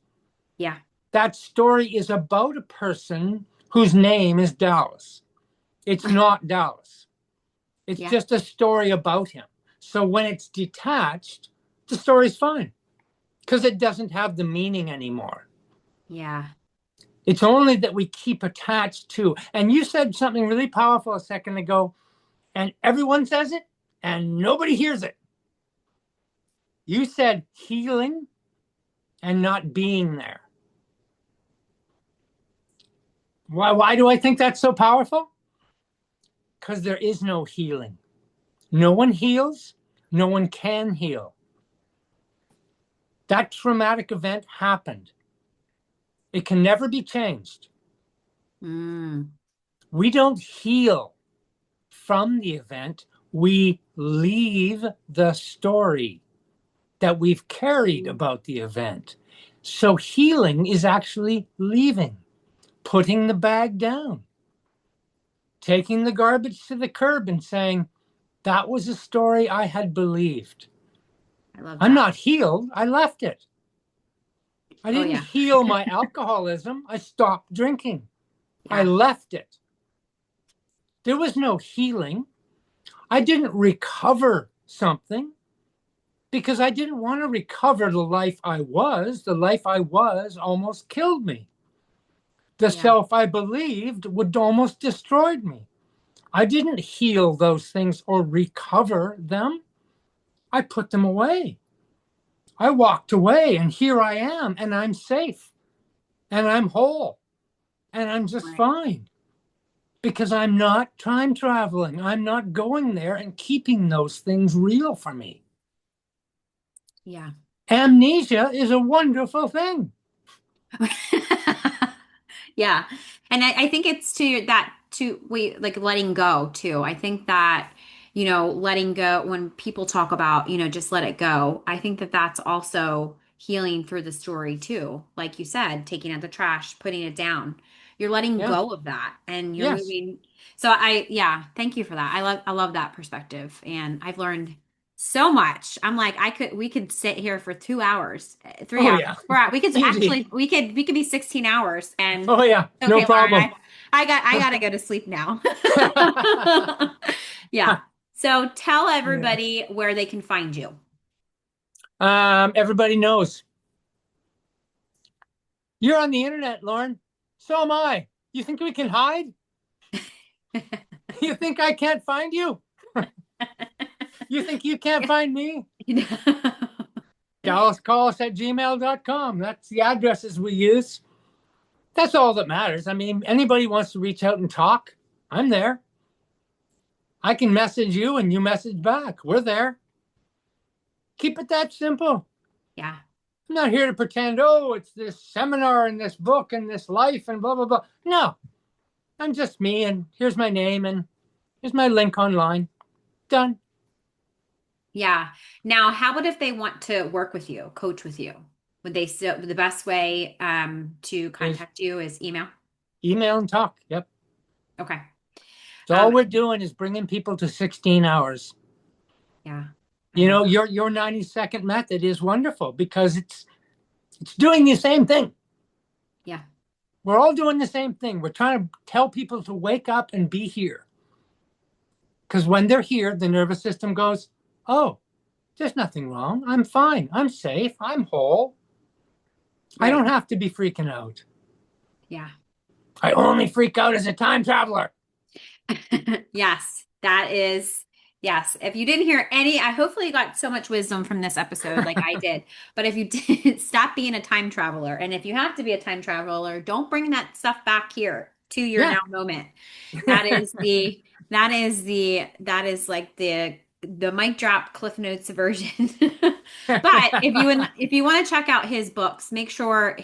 yeah, That story is about a person whose name is Dallas. It's not Dallas. It's yeah, just a story about him. So when it's detached, the story's fine because it doesn't have the meaning anymore. yeah. It's only that we keep attached to. And you said something really powerful a second ago, and everyone says it and nobody hears it. You said healing and not being there. Why do I think that's so powerful? Because there is no healing. No one heals, no one can heal. That traumatic event happened. It can never be changed. Mm, We don't heal from the event, we leave the story that we've carried about the event. So healing is actually leaving, putting the bag down, taking the garbage to the curb and saying, that was a story I had believed. I love I'm that. not healed. I left it. I Oh didn't yeah. heal my alcoholism. I stopped drinking. I Yeah. left it. There was no healing. I didn't recover something because I didn't want to recover the life I was. The life I was almost killed me. The Yeah. self I believed would almost destroyed me. I didn't heal those things or recover them. I put them away. I walked away and here I am and I'm safe and I'm whole and I'm just Right. fine because I'm not time traveling. I'm not going there and keeping those things real for me. Yeah. Amnesia is a wonderful thing. Yeah. And I think it's to that to wait, like letting go too. I think that, letting go when people talk about, just let it go. I think that that's also healing through the story too. Like you said, taking out the trash, putting it down. You're letting Yeah. go of that and you're Yes. moving. So yeah, thank you for that. I love that perspective. And I've learned so much. I'm like, we could sit here for 2 hours, three Oh, hours. yeah. We could Easy. actually, we could be 16 hours. And Oh, yeah. No okay, Lauren, problem. I gotta go to sleep now. Yeah. So tell Yeah. everybody where they can find you. Everybody knows. You're on the internet, Lauren. So am I. You think we can hide? You think I can't find you? You think you can't find me? dallascollis at gmail.com. That's the addresses we use. That's all that matters. I mean, anybody wants to reach out and talk, I'm there. I can message you and you message back. We're there. Keep it that simple. Yeah. I'm not here to pretend, oh, it's this seminar and this book and this life and blah, blah, blah. No, I'm just me and here's my name and here's my link online. Done. Yeah. Now, how about if they want to work with you, coach with you? Would they still, the best way to Is contact you is email? email and talk. Yep. Okay. So all we're doing is bringing people to 16 hours. Yeah. I You love know, that. your 90-second method is wonderful because it's doing the same thing. Yeah. We're all doing the same thing. We're trying to tell people to wake up and be here. Because when they're here, the nervous system goes, oh, there's nothing wrong. I'm fine. I'm safe. I'm whole. I Right. don't have to be freaking out. Yeah. I only freak out as a time traveler. Yes. That is, yes. If you didn't hear any, I hopefully you got so much wisdom from this episode, like I did. But if you did, stop being a time traveler. And if you have to be a time traveler, don't bring that stuff back here to your Yeah. now moment. That is that is like the mic drop Cliff Notes version. But if you want to check out his books, make sure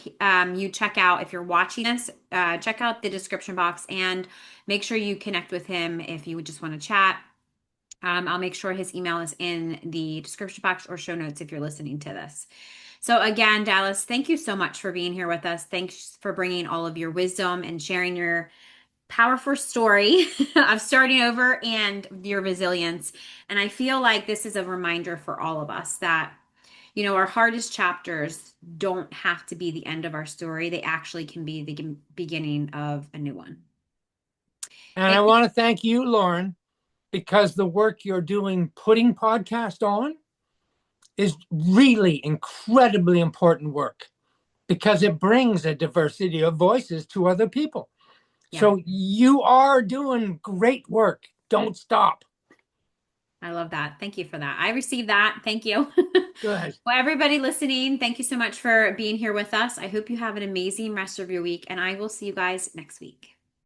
you check out, if you're watching this, check out the description box and make sure you connect with him if you would just want to chat. I'll make sure his email is in the description box or show notes if you're listening to this. So again, Dallas, thank you so much for being here with us. Thanks for bringing all of your wisdom and sharing your powerful story of starting over and your resilience. And I feel like this is a reminder for all of us that, our hardest chapters don't have to be the end of our story. They actually can be the beginning of a new one. And I Thank you. want to thank you, Lauren, because the work you're doing putting podcast on is really incredibly important work because it brings a diversity of voices to other people. Yeah, So you are doing great work. Don't stop. I love that. Thank you for that. I received that. Thank you. Good. Well, everybody listening, thank you so much for being here with us. I hope you have an amazing rest of your week, and I will see you guys next week.